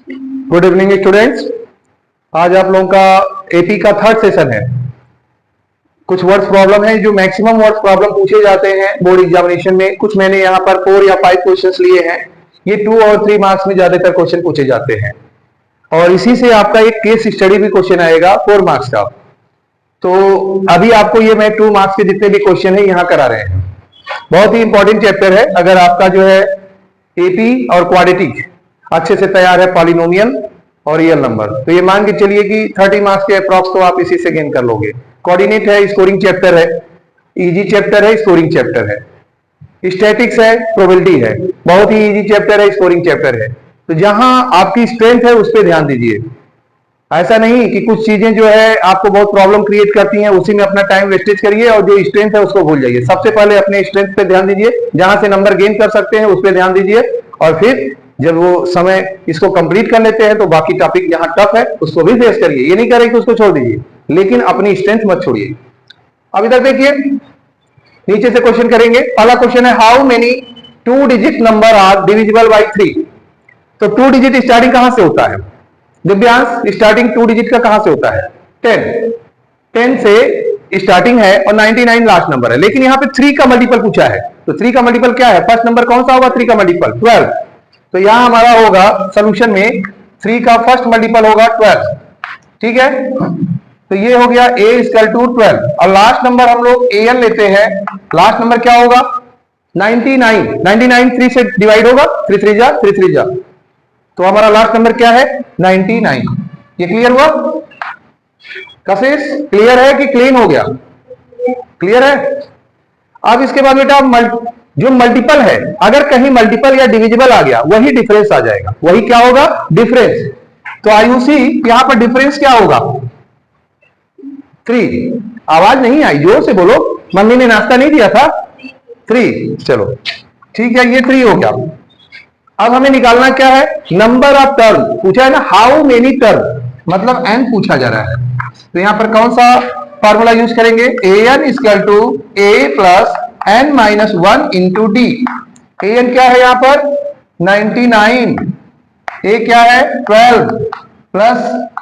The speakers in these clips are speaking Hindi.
Good evening students. आज आप लोगों का एपी का थर्ड सेशन है। कुछ वर्ड्स प्रॉब्लम है, जो मैक्सिमम वर्ड्स प्रॉब्लम पूछे जाते हैं बोर्ड एग्जामिनेशन में। कुछ मैंने यहाँ पर 4 या 5 क्वेश्चंस लिए हैं। ये 2 और 3 मार्क्स में ज्यादातर क्वेश्चन पूछे जाते हैं, और इसी से आपका एक केस स्टडी भी क्वेश्चन आएगा 4 मार्क्स का। तो अभी आपको ये मैं 2 मार्क्स के जितने भी क्वेश्चन है यहाँ करा रहे हैं। बहुत ही इंपॉर्टेंट चैप्टर है। अगर आपका जो है एपी और क्वाड्रेटिक अच्छे से तैयार है, पॉलिनोमियल और रियल नंबर, तो ये मान के चलिए कि 30 मार्क्स के अप्रॉक्स तो आप इसी से गेन कर लोगे। कोऑर्डिनेट है, स्कोरिंग चैप्टर है, इजी चैप्टर है, स्कोरिंग चैप्टर है। स्टैटिक्स है, प्रोबेबिलिटी है, बहुत ही इजी चैप्टर है, स्कोरिंग चैप्टर है। तो जहां आपकी स्ट्रेंथ है उस पर ध्यान दीजिए। ऐसा नहीं कि कुछ चीजें जो है आपको बहुत प्रॉब्लम क्रिएट करती हैं, उसी में अपना टाइम वेस्टेज करिए और जो स्ट्रेंथ है उसको भूल जाइए। सबसे पहले अपने स्ट्रेंथ पे ध्यान दीजिए, जहां से नंबर गेन कर सकते हैं उस पर ध्यान दीजिए, और फिर जब वो समय इसको कंप्लीट कर लेते हैं तो बाकी टॉपिक जहां टफ है उसको भी फेस करिए। ये नहीं करें कि उसको छोड़ दीजिए, लेकिन अपनी स्ट्रेंथ मत छोड़िए। अब इधर देखिए, नीचे से क्वेश्चन करेंगे। पहला क्वेश्चन है, how many 2 digit number are divisible by 3। तो 2 डिजिट स्टार्टिंग कहां से होता है दिव्यांश? स्टार्टिंग 2 डिजिट का कहां से होता है? 10 से स्टार्टिंग है और 99 लास्ट नंबर है। लेकिन यहां पे 3 का मल्टीपल पूछा है, तो 3 का मल्टीपल क्या है? फर्स्ट नंबर कौन सा होगा 3 का मल्टीपल? 12। तो यहां हमारा होगा सोल्यूशन में 3 का फर्स्ट मल्टीपल होगा 12। ठीक है, तो ये हो गया a इक्वल टू 12, और लास्ट नंबर हम लोग an लेते हैं। लास्ट नंबर क्या होगा? 99 3 से डिवाइड होगा, 3 3 जा 3 3 जा, तो हमारा लास्ट नंबर क्या है? 99। ये क्लियर हुआ? कशिश क्लियर है कि क्लीन हो गया? क्लियर है। अब इसके बाद बेटा जो मल्टीपल है, अगर कहीं मल्टीपल या डिविजिबल आ गया, वही डिफरेंस आ जाएगा। वही क्या होगा? डिफरेंस। तो आयुषी यहां पर डिफरेंस क्या होगा? 3। आवाज नहीं आई, जोर से बोलो, मम्मी ने नाश्ता नहीं दिया था। 3, चलो ठीक है, ये 3 हो गया। अब हमें निकालना क्या है? नंबर ऑफ टर्म पूछा है ना, हाउ मेनी टर्म, मतलब n पूछा जा रहा है। तो यहां पर कौन सा फॉर्मूला यूज करेंगे? an equal to a plus n minus 1 into D. an क्या है यहां पर? 99, a क्या है? 12, प्लस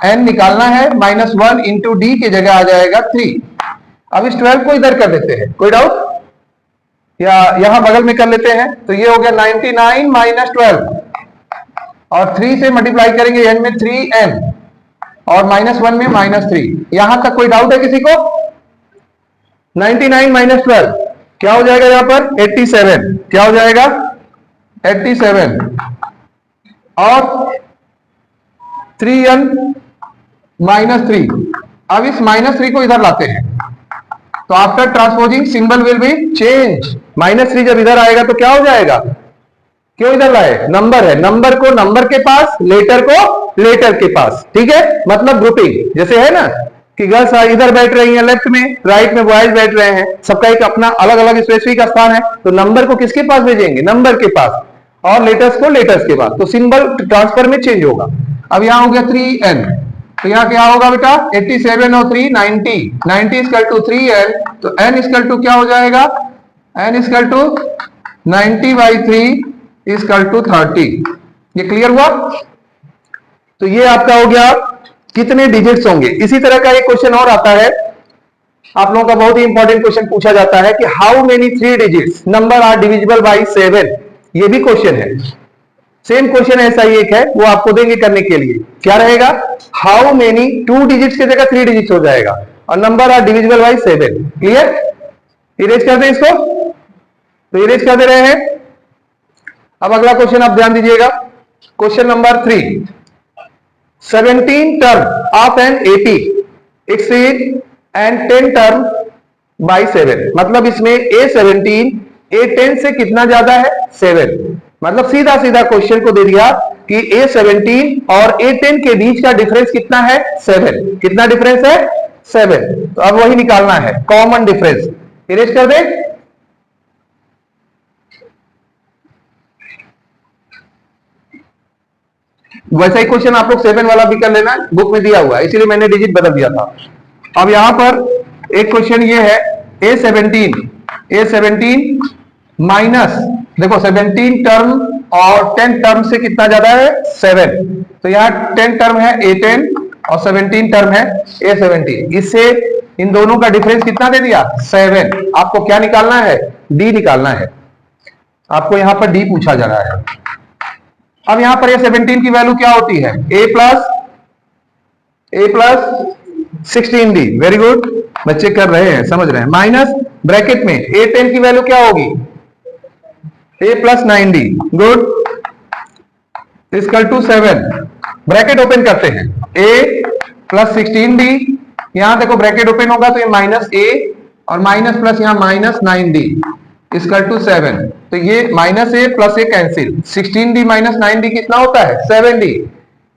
n निकालना है माइनस 1 इंटू डी की जगह आ जाएगा 3। अब इस 12 को इधर कर देते हैं, कोई डाउट? या यहां बगल में कर लेते हैं, तो ये हो गया 99 माइनस 12, और 3 से मल्टीप्लाई करेंगे n में 3n, और माइनस 1 में माइनस 3। यहां तक कोई डाउट है किसी को? 99 माइनस 12 क्या हो जाएगा यहां पर? 87। क्या हो जाएगा? 87, और 3n माइनस 3। अब इस माइनस 3 को इधर लाते हैं, तो after transposing symbol will be change. Minus 3 जब इधर आएगा तो क्या हो जाएगा? क्यों इधर लाए? नंबर है, नंबर को नंबर के पास, लेटर को लेटर के पास। ठीक है, मतलब ग्रुपिंग। जैसे है ना कि गर्ल्स इधर बैठ रही हैं लेफ्ट में, राइट में बॉयज बैठ रहे हैं, सबका एक अपना अलग अलग स्पेसिफिक स्थान है। तो नंबर को किसके पास भेजेंगे? नंबर के पास, और लेटर्स को लेटर्स के पास। तो सिंबल ट्रांसफर में चेंज होगा। अब यहां हो गया 3n, तो यहां क्या होगा बेटा? 87 और 3 90, 90 इक्वल टू 3n, तो n इक्वल टू क्या हो जाएगा? n equal to 90 by 3 equal to 30। ये क्लियर हुआ? तो ये आपका हो गया कितने डिजिट्स होंगे। इसी तरह का एक क्वेश्चन और आता है, आप लोगों का बहुत ही इंपॉर्टेंट क्वेश्चन पूछा जाता है कि how many 3 digits number are divisible by 7। ये भी क्वेश्चन है, सेम क्वेश्चन ऐसा ही एक है, वो आपको देंगे करने के लिए। क्या रहेगा? हाउ मेनी 2 डिजिट्स की जगह 3 डिजिट्स हो जाएगा, और number are divisible by 7। Clear? Erase कर दें इसको, तो इरेज कर दे रहे हैं। अब अगला क्वेश्चन आप ध्यान दीजिएगा, question number 3। 17 term of an AP exceed and 10 term by 7। मतलब इसमें A17 A10 से कितना ज्यादा है? 7। मतलब सीधा सीधा क्वेश्चन को दे दिया कि A17 और A10 के बीच का डिफरेंस कितना है? 7। कितना डिफरेंस है? 7। तो अब वही निकालना है, कॉमन डिफरेंस। इरेज कर दे। वैसा ही क्वेश्चन आप लोग 7 वाला भी कर लेना, बुक में दिया हुआ है, इसीलिए मैंने डिजिट बदल दिया था। अब यहां पर एक क्वेश्चन ये है, A17 माइनस, देखो 17 टर्म और 10 टर्म से कितना ज्यादा है 7, तो यहाँ 10 टर्म है A10 और 17 टर्म है A17, इससे इन दोनों का डिफरेंस कितना दे दिया 7। आपको क्या निकालना है D निकालना है, आपको यहां पर D पूछा जा रहा है। अब यहां पर A17 की वैल्यू क्या होती है A plus 16D, very good, बच्चे कर रहे हैं समझ रहे हैं, माइनस ब्रैकेट में A10 की वैल्यू क्या होगी A plus 9D, good, equal to 7, bracket open करते हैं A प्लस 16D, यहां देखो ब्रैकेट ओपन होगा तो ये माइनस A और माइनस प्लस यहां माइनस 9D इक्वल टू 7, तो ये minus A plus A cancel, 16D minus 9D कितना होता है 7D,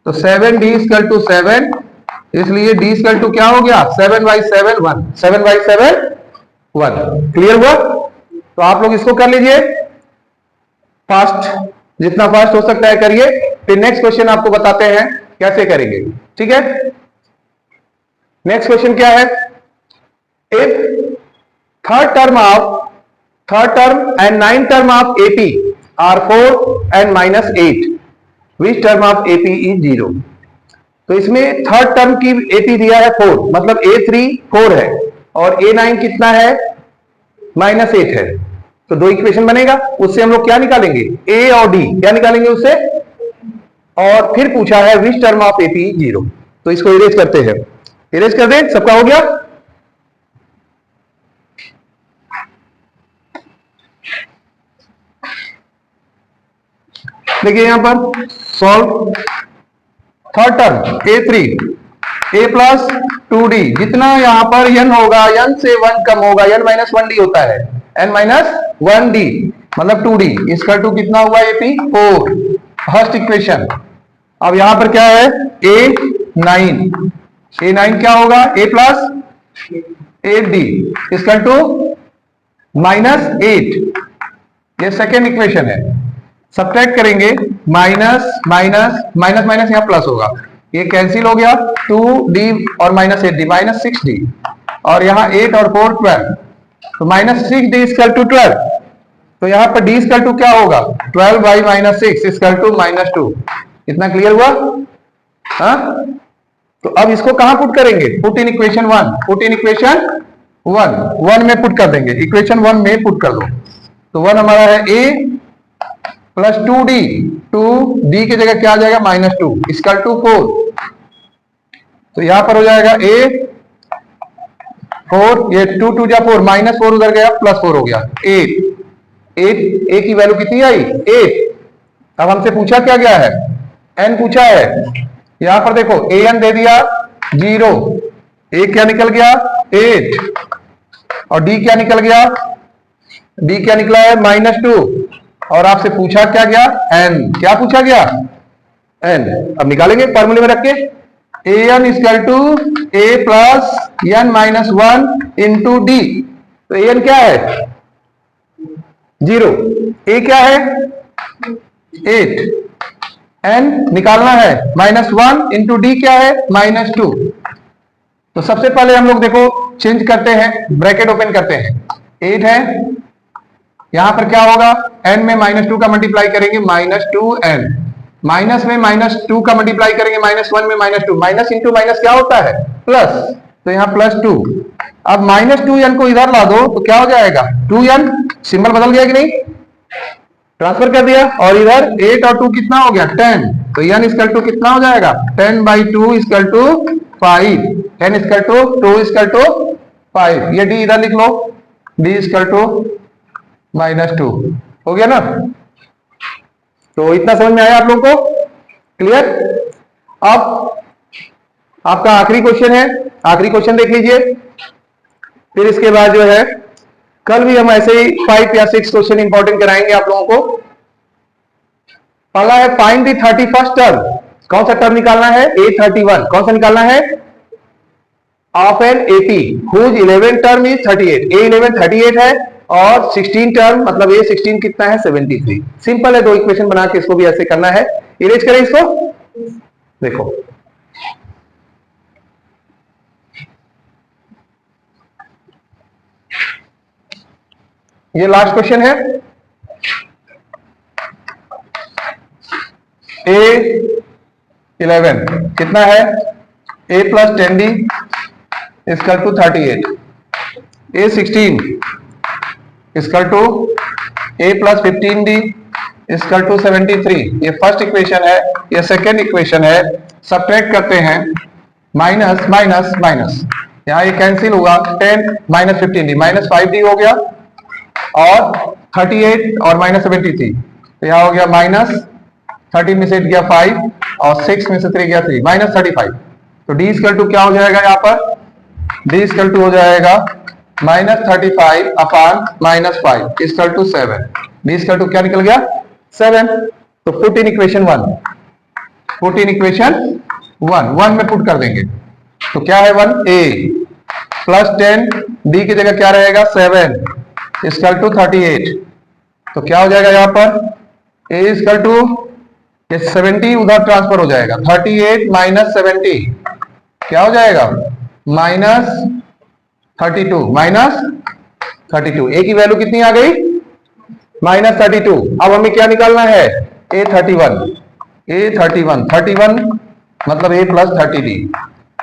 तो 7D इक्वल टू 7, इसलिए D इक्वल टू क्या हो गया 7/7 1, 7/7 1, क्लियर हुआ। तो आप लोग इसको कर लीजिए फास्ट, जितना फास्ट हो सकता है करिए, फिर नेक्स्ट क्वेश्चन आपको बताते हैं कैसे करेंगे, ठीक है। नेक्स्ट क्वेश्चन क्या है, if third term and ninth term of AP are 4 and minus 8, which term of AP is 0। तो इसमें थर्ड टर्म की AP दिया है 4, मतलब A3 4 है और A9 कितना है -8 है, तो दो इक्वेशन बनेगा, उससे हम लोग क्या निकालेंगे A और D, क्या निकालेंगे उससे, और फिर पूछा है विच टर्म ऑफ AP 0, तो इसको इरेज करते हैं, इरेज कर दें, सबका हो गया। देखिए यहां पर solve third term A3 A plus 2D, जितना यहां पर n होगा n से 1 कम होगा, n माइनस 1D होता है, n माइनस 1D मतलब 2D, इसका 2 कितना हुआ AP 4, फर्स्ट इक्वेशन। अब यहां पर क्या है A9 क्या होगा A प्लस 8D इसका 2 -8, ये सेकेंड इक्वेशन है, सब्ट्रैक्ट करेंगे, माइनस माइनस माइनस माइनस यहां प्लस होगा, ये कैंसिल हो गया, 2D और -8D -6D, और यहां 8 और 4 12, तो -6D इक्वल टू 12, तो यहां पर D इक्वल टू क्या होगा 12/-6 इक्वल टू -2, इतना क्लियर हुआ। हाँ, तो अब इसको कहां पुट करेंगे, put in equation 1, put in equation 1 में पुट कर देंगे, इक्वेशन 1 में पुट कर दो, तो 1 हमारा है A प्लस 2D की जगह क्या आ जाएगा -2 इक्वल टू 4, तो यहां पर हो जाएगा A 4, ये 2 2 जा 4, -4 उधर गया +4 हो गया 8 A की वैल्यू कितनी आई 8। अब हमसे पूछा क्या गया है n पूछा है, यहां पर देखो an दे दिया 0, A क्या निकल गया 8 और D क्या निकल गया, D क्या निकला है -2, और आपसे पूछा क्या गया n, क्या पूछा गया n। अब निकालेंगे फॉर्मूले में रख के, an equal to A plus n minus 1 into D, तो an क्या है 0, A क्या है 8, n निकालना है -1 इंटू D क्या है -2। तो सबसे पहले हम लोग देखो चेंज करते हैं, ब्रैकेट ओपन करते हैं, 8 है, यहां पर क्या होगा n में -2 का मल्टीप्लाई करेंगे -2n, माइनस में -2 का मल्टीप्लाई करेंगे -1 में -2, माइनस इंटू माइनस क्या होता है प्लस, तो यहां +2। अब -2n को इधर ला दो तो क्या हो जाएगा 2n, सिंबल बदल गया कि नहीं, ट्रांसफर कर दिया, और इधर 8 और 2 कितना हो गया 10, तो n इक्वल टू कितना हो जाएगा 10/2 equal to 5, 10 equal to 2 equal to 5, ये D इधर लिख लो, D इक्वल टू -2 हो गया ना। तो इतना समझ में आया आप लोग को, क्लियर। अब आपका आखिरी क्वेश्चन है, आखिरी क्वेश्चन देख लीजिए, फिर इसके बाद जो है कल भी हम ऐसे ही 5 या 6 क्वेश्चन इंपॉर्टेंट कराएंगे आप लोगों को। पहला है फाइंड द 31st टर्म, कौन सा टर्म निकालना है A31, कौन सा निकालना है of an AP whose 11 term is 38, A11 38 है और 16 टर्म मतलब A16 कितना है 73। सिंपल है, दो इक्वेशन बना के इसको भी ऐसे करना है, इरेज करें इसको, देखो ये लास्ट क्वेश्चन है, A11 कितना है? A plus 10D equal to 38, A16 equal to A plus 15D equal to 73। ये फर्स्ट इक्वेशन है, ये सेकेंड इक्वेशन है। सब्ट्रैक्ट करते हैं, माइनस माइनस माइनस, यहाँ ये कैंसिल हुआ, 10 माइनस 15D माइनस 5D हो गया, और 38 और माइनस 73, तो यहाँ हो गया माइनस 13 में से गया 5 और 6 में से 3 गया 3, माइनस 35। तो D इक्वल टू क्या हो जाएगा यहाँ पर? D इक्वल टू हो जाएगा minus 35 upon minus 5 equal to 7। D equal to क्या निकल गया? 7। तो put in equation 1, put in equation 1 में पुट कर देंगे। तो क्या है 1? A प्लस 10 D की जगह क्या रहेगा? 7 इक्वल टू 38। तो क्या हो जाएगा यहाँ पर? A इक्वल टू 70 उधर ट्रांसफर हो जाएगा, 38 माइनस 70 क्या हो जाएगा? Minus 32, minus 32। A की वैल्यू कितनी आ गई? माइनस 32। अब हमें क्या निकालना है? A31, A31, 31 मतलब A प्लस 30D।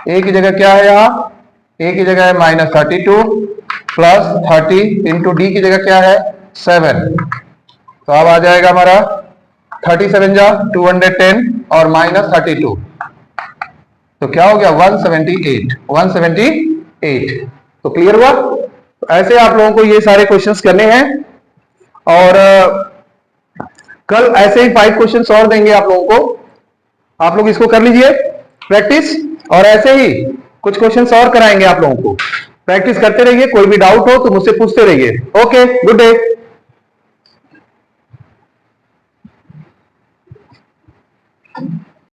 A की जगह क्या है यहाँ? A की जगह है माइनस 32 प्लस 30 इंटू D की जगह क्या है? 7। तो अब आ जाएगा हमारा 37 जा 210 और माइनस 32, तो क्या हो गया? 178, 178। तो क्लियर हुआ? तो ऐसे आप लोगों को ये सारे क्वेश्चंस करने हैं, और कल ऐसे ही 5 क्वेश्चंस और देंगे आप लोगों को। आप लोग इसको कर लीजिए प्रैक्टिस, और ऐसे ही कुछ क्वेश्चंस और कराएंगे आप लोगों को। प्रैक्टिस करते रहिए, कोई भी डाउट हो तो मुझसे पूछते रहिए। Okay, good day.